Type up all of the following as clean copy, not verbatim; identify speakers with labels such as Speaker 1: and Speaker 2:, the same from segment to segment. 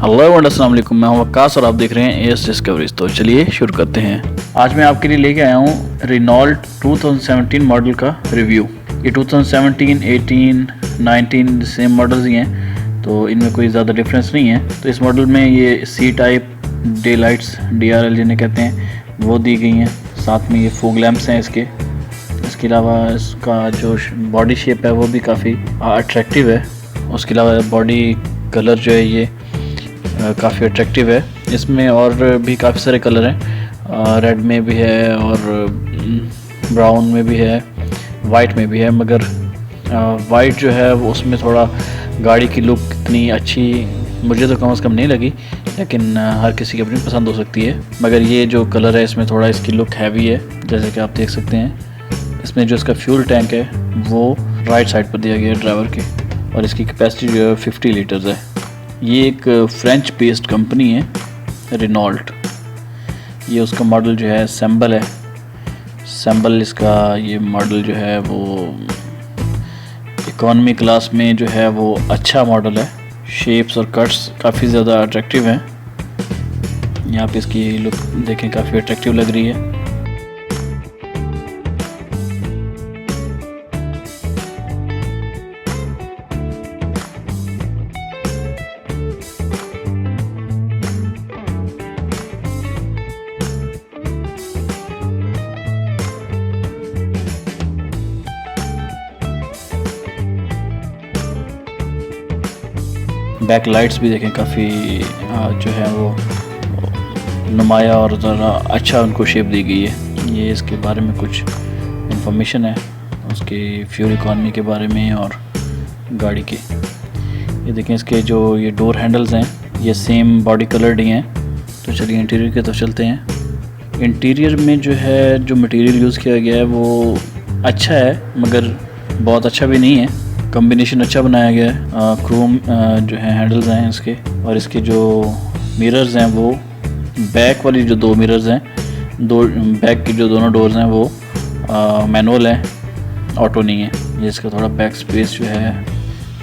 Speaker 1: Hello and अस्सलाम वालेकुम, मैं हूं वक्कास और आप देख रहे हैं एस डिस्कवरीज। तो चलिए शुरू करते हैं। आज मैं आपके लिए लेके आया हूं रेनॉल्ट 2017 मॉडल का रिव्यू। ये 2017, 18, 19 सेम मॉडल्स ही हैं, तो इनमें कोई ज़्यादा डिफरेंस नहीं है। तो इस मॉडल में ये C type day lights DRL जिन्हें कहते हैं वो दी गई हैं। साथ में ये फोग लैंप्स हैं इसके अलावा इसका जो बॉडी शेप है वो भी काफ़ी अट्रैक्टिव है। उसके अलावा बॉडी कलर जो है ये काफ़ी अट्रैक्टिव है। इसमें और भी काफ़ी सारे कलर हैं, रेड में भी है और ब्राउन में भी है, वाइट में भी है। मगर वाइट जो है वो उसमें थोड़ा गाड़ी की लुक इतनी अच्छी मुझे तो कम से कम नहीं लगी, लेकिन हर किसी की अपनी पसंद हो सकती है। मगर ये जो कलर है इसमें थोड़ा इसकी लुक हैवी है, जैसे कि आप देख सकते हैं। इसमें जो इसका फ्यूल टैंक है वो राइट साइड पर दिया गया है ड्राइवर के, और इसकी कैपेसिटी जो है 50 लीटर्स है। ये एक फ्रेंच बेस्ड कंपनी है रेनॉल्ट। ये उसका मॉडल जो है सैम्बल है। सैम्बल इसका ये मॉडल जो है वो इकॉनमी क्लास में जो है वो अच्छा मॉडल है। शेप्स और कट्स काफ़ी ज़्यादा अट्रैक्टिव हैं। यहाँ पे इसकी लुक देखें, काफ़ी अट्रैक्टिव लग रही है। बैक लाइट्स भी देखें, काफ़ी जो है वो नुमाया और ज़रा अच्छा उनको शेप दी गई है। ये इसके बारे में कुछ इंफॉर्मेशन है उसके फ्यूल इकॉनमी के बारे में और गाड़ी के। ये देखें, इसके जो ये डोर हैंडल्स हैं ये सेम बॉडी कलर्ड ही हैं। तो चलिए इंटीरियर के तरफ चलते हैं। इंटीरियर में जो है जो मटेरियल यूज़ किया गया है वो अच्छा है, मगर बहुत अच्छा भी नहीं है। कॉम्बिनेशन अच्छा बनाया गया है। क्रोम जो है हैंडल्स हैं इसके, और इसके जो मिरर्स हैं वो बैक वाली जो दो मिरर्स हैं, बैक की जो दोनों डोर्स हैं वो मैनुअल हैं, ऑटो नहीं है। ये इसका थोड़ा बैक स्पेस जो है,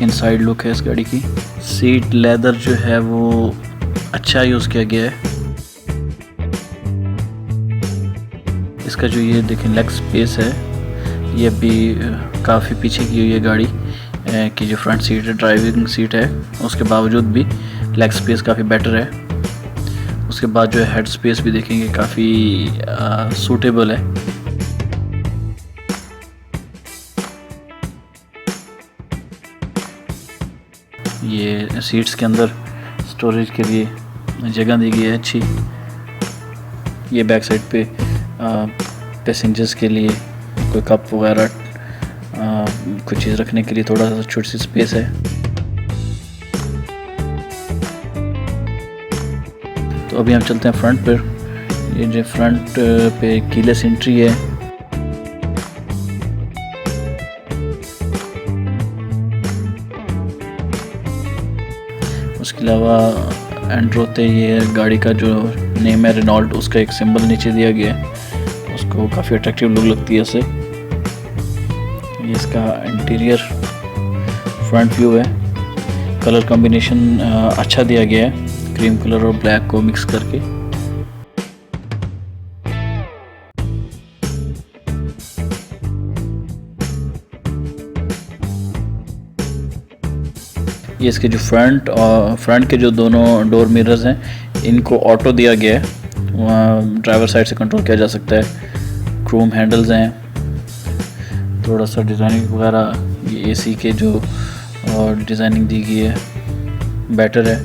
Speaker 1: इनसाइड लुक है इस गाड़ी की। सीट लेदर जो है वो अच्छा यूज़ किया गया है। इसका जो ये देखें लेग स्पेस है ये भी काफ़ी पीछे की हुई है गाड़ी की। जो फ्रंट सीट है, ड्राइविंग सीट है, उसके बावजूद भी लेग स्पेस काफ़ी बेटर है। उसके बाद जो है हेड स्पेस भी देखेंगे काफ़ी सूटेबल है। ये सीट्स के अंदर स्टोरेज के लिए जगह दी गई है अच्छी। ये बैक साइड पे पैसेंजर्स के लिए कोई कप वगैरह कुछ चीज़ रखने के लिए थोड़ा सा छोटी सी स्पेस है। तो अभी हम चलते हैं फ्रंट पर। ये जो फ्रंट पे कीलेस एंट्री है। उसके अलावा एंटर होते ये गाड़ी का जो नेम है रेनॉल्ट, उसका एक सिंबल नीचे दिया गया है, उसको काफ़ी अट्रैक्टिव लुक लगती है इससे। ये इसका इंटीरियर फ्रंट व्यू है। कलर कॉम्बिनेशन अच्छा दिया गया है, क्रीम कलर और ब्लैक को मिक्स करके। ये इसके जो फ्रंट के जो दोनों डोर मिरर्स हैं इनको ऑटो दिया गया है, ड्राइवर साइड से कंट्रोल किया जा सकता है। क्रोम हैंडल्स हैं, थोड़ा सा डिज़ाइनिंग वगैरह ये AC के जो डिज़ाइनिंग दी गई है बेटर है।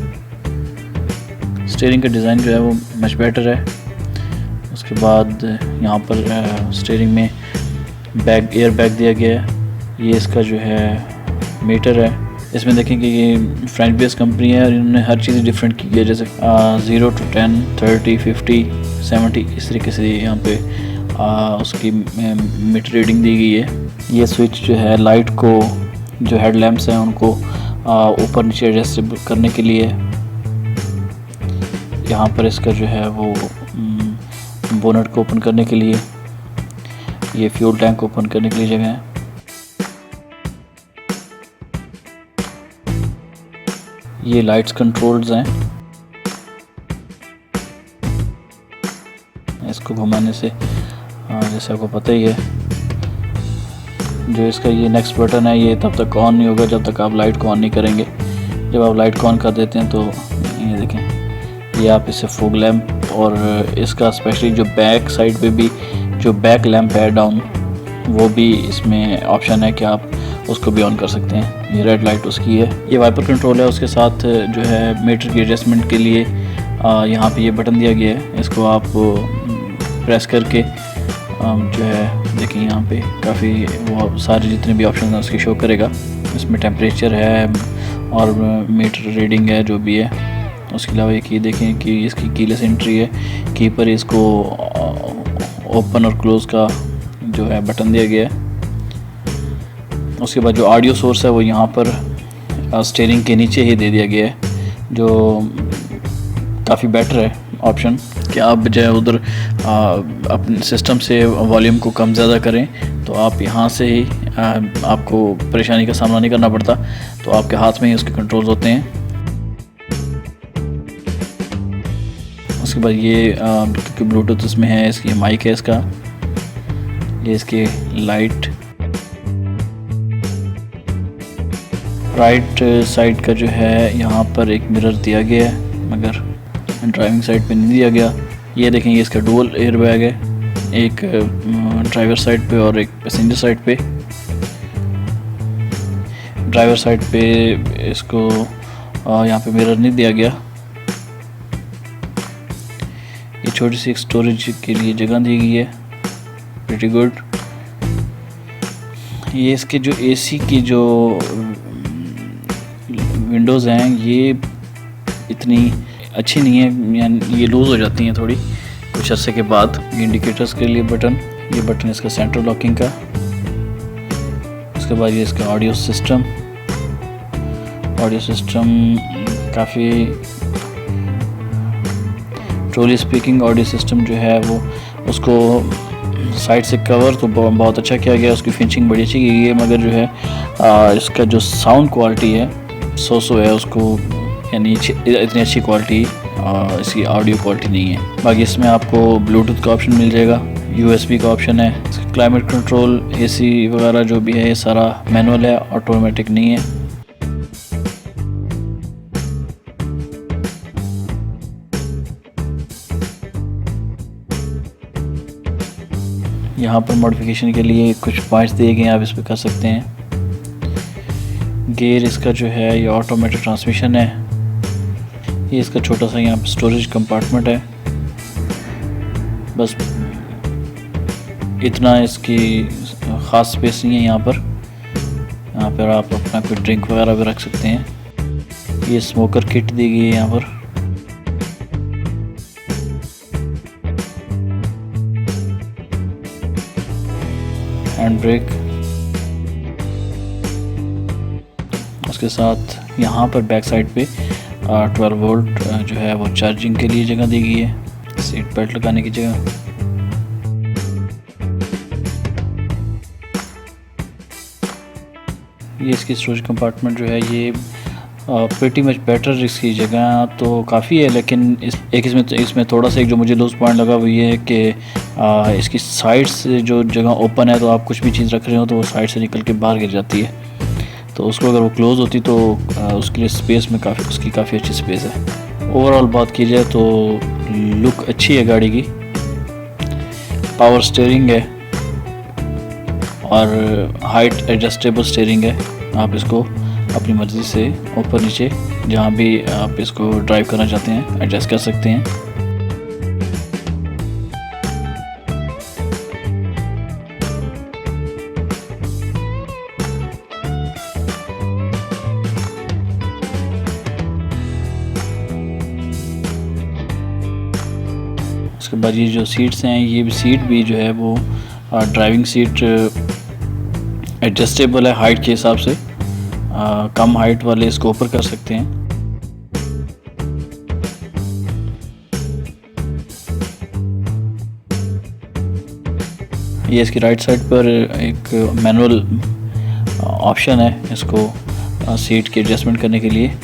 Speaker 1: स्टीयरिंग का डिज़ाइन जो है वो मच बेटर है। उसके बाद यहाँ पर स्टीयरिंग में एयर बैग दिया गया है। ये इसका जो है मीटर है। इसमें देखेंगे ये फ्रेंच बेस्ड कंपनी है और इन्होंने हर चीज़ डिफरेंट की है, जैसे 0 to 10, 30, 50, 70 इस तरीके से यहाँ पे उसकी मीटर रीडिंग दी गई है। ये स्विच जो है लाइट को, जो हेड लैम्प्स हैं उनको ऊपर नीचे एडजस्ट करने के लिए। यहाँ पर इसका जो है वो बोनट को ओपन करने के लिए, ये फ्यूल टैंक ओपन करने के लिए जगह है। ये लाइट्स कंट्रोल्स हैं। इसको घुमाने से, जैसे आपको पता ही है। जो इसका ये नेक्स्ट बटन है, ये तब तक ऑन नहीं होगा जब तक आप लाइट को ऑन नहीं करेंगे। जब आप लाइट को ऑन कर देते हैं तो ये देखें, ये आप इससे फॉग लैंप और इसका स्पेशली जो बैक साइड पे भी जो बैक लैंप है डाउन, वो भी इसमें ऑप्शन है कि आप उसको भी ऑन कर सकते हैं। ये रेड लाइट उसकी है। ये वाइपर कंट्रोल है। उसके साथ जो है मीटर की एडजस्टमेंट के लिए यहाँ पे ये बटन दिया गया है। इसको आप प्रेस करके जो है देखिए यहाँ पे काफ़ी वो सारे जितने भी ऑप्शन हैं उसकी शो करेगा। इसमें टेम्परेचर है और मीटर रीडिंग है जो भी है। उसके अलावा एक ये देखें कि इसकी कीलेस एंट्री है, की पर इसको ओपन और क्लोज़ का जो है बटन दिया गया है। उसके बाद जो ऑडियो सोर्स है वो यहाँ पर स्टीयरिंग के नीचे ही दे दिया गया है, जो काफ़ी बेटर है ऑप्शन कि आप बजाय उधर अपने सिस्टम से वॉल्यूम को कम ज़्यादा करें तो आप यहाँ से ही आपको परेशानी का सामना नहीं करना पड़ता, तो आपके हाथ में ही उसके कंट्रोल्स होते हैं। उसके बाद ये क्योंकि ब्लूटूथ इसमें है, इसकी माइक है इसका, ये इसकी लाइट राइट साइड का जो है यहाँ पर एक मिरर दिया गया है, मगर ड्राइविंग साइड पे नहीं दिया गया। ये देखें, ये इसका डुअल एयर बैग है, एक ड्राइवर साइड पे और एक पैसेंजर साइड पे। ड्राइवर साइड पे इसको यहाँ पे मिरर नहीं दिया गया। ये छोटी सी एक स्टोरेज के लिए जगह दी गई है, प्रीटी गुड। ये इसके जो एसी की जो विंडोज़ हैं ये इतनी अच्छी नहीं है, यानी ये लूज़ हो जाती हैं थोड़ी कुछ अर्से के बाद। इंडिकेटर्स के लिए बटन, ये बटन इसका सेंटर लॉकिंग का। उसके बाद ये इसका ऑडियो सिस्टम काफ़ी ट्रूली स्पीकिंग ऑडियो सिस्टम जो है वो उसको साइड से कवर तो बहुत अच्छा किया गया, उसकी फिनिशिंग बड़ी अच्छी की गई है, मगर जो है इसका जो साउंड क्वालिटी है सो है उसको, यानी इतनी अच्छी क्वालिटी इसकी ऑडियो क्वालिटी नहीं है। बाकी इसमें आपको ब्लूटूथ का ऑप्शन मिल जाएगा, USB का ऑप्शन है, क्लाइमेट कंट्रोल, AC वगैरह जो भी है ये सारा मैनुअल है, ऑटोमेटिक नहीं है। यहाँ पर मॉडिफिकेशन के लिए कुछ पॉइंट्स दिए गए हैं, आप इस पर कर सकते हैं। गियर इसका जो है ये ऑटोमेटिक ट्रांसमिशन है। ये इसका छोटा सा यहाँ पर स्टोरेज कंपार्टमेंट है, बस इतना इसकी ख़ास स्पेस नहीं है यहाँ पर आप अपना कोई ड्रिंक वगैरह भी रख सकते हैं। ये स्मोकर किट दी गई है यहाँ पर। हैंड ब्रेक, उसके साथ यहाँ पर बैक साइड पे 12 वोल्ट जो है वो चार्जिंग के लिए जगह दी गई है, सीट बेल्ट लगाने की जगह। ये इसकी स्टोरेज कंपार्टमेंट जो है ये प्रीटी मच बेटर, इसकी जगह तो काफ़ी है, लेकिन इसमें थोड़ा सा एक जो मुझे लूज पॉइंट लगा वो ये है कि इसकी साइड से जो जगह ओपन है तो आप कुछ भी चीज़ रख रहे हो तो वो साइड से निकल के बाहर गिर जाती है, तो उसको अगर वो क्लोज़ होती तो उसके लिए स्पेस में उसकी काफ़ी अच्छी स्पेस है। ओवरऑल बात की जाए तो लुक अच्छी है गाड़ी की। पावर स्टीयरिंग है और हाइट एडजस्टेबल स्टीयरिंग है, आप इसको अपनी मर्ज़ी से ऊपर नीचे जहाँ भी आप इसको ड्राइव करना चाहते हैं एडजस्ट कर सकते हैं। उसके बाद ये जो सीट्स हैं, ये भी सीट भी जो है वो ड्राइविंग सीट एडजस्टेबल है हाइट के हिसाब से, कम हाइट वाले इसको ऊपर कर सकते हैं। ये इसकी राइट साइड पर एक मैनुअल ऑप्शन है इसको सीट की एडजस्टमेंट करने के लिए।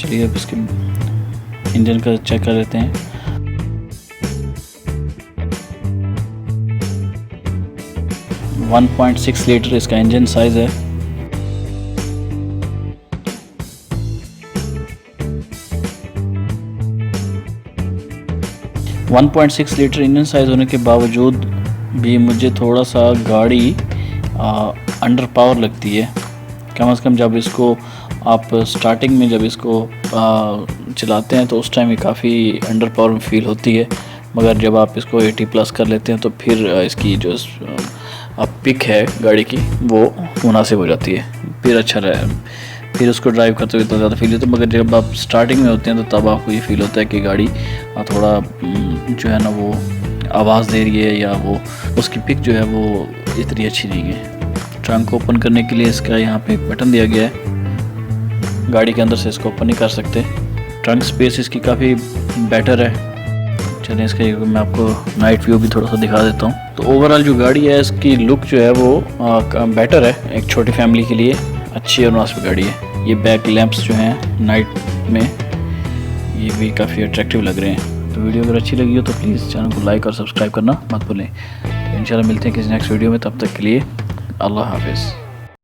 Speaker 1: चलिए अब इसके इंजन का चेक कर लेते हैं। वन 1.6 लीटर इसका इंजन साइज़ है। वन 1.6 लीटर इंजन साइज़ होने के बावजूद भी मुझे थोड़ा सा गाड़ी अंडर पावर लगती है। कम से कम जब इसको आप स्टार्टिंग में जब इसको चलाते हैं तो उस टाइम ये काफ़ी अंडर पावर फील होती है, मगर जब आप इसको 80+ कर लेते हैं तो फिर इसकी जो पिक है गाड़ी की वो मुनासिब हो जाती है, फिर अच्छा रहे, फिर उसको ड्राइव करते हुए तो ज़्यादा फील होता है। मगर जब आप स्टार्टिंग में होते हैं तो तब आपको ये फील होता है कि गाड़ी थोड़ा जो है ना वो आवाज़ दे रही है, या वो उसकी पिक जो है वो इतनी अच्छी नहीं है। ट्रंक को ओपन करने के लिए इसका यहाँ पे एक बटन दिया गया है, गाड़ी के अंदर से इसको ओपन नहीं कर सकते। ट्रंक स्पेस इसकी काफ़ी बेटर है। चलिए इसका मैं आपको नाइट व्यू भी थोड़ा सा दिखा देता हूँ। तो ओवरऑल जो गाड़ी है इसकी लुक जो है वो बेटर है, एक छोटी फैमिली के लिए अच्छी और मुनासिब गाड़ी है। ये बैक लैंप्स जो हैं नाइट में ये भी काफ़ी अट्रैक्टिव लग रहे हैं। तो वीडियो अगर अच्छी लगी हो तो प्लीज़ चैनल को लाइक और सब्सक्राइब करना मत भूलें। तो इंशाल्लाह मिलते हैं किसी नेक्स्ट वीडियो में, तब तक के लिए अल्लाह हाफिज़।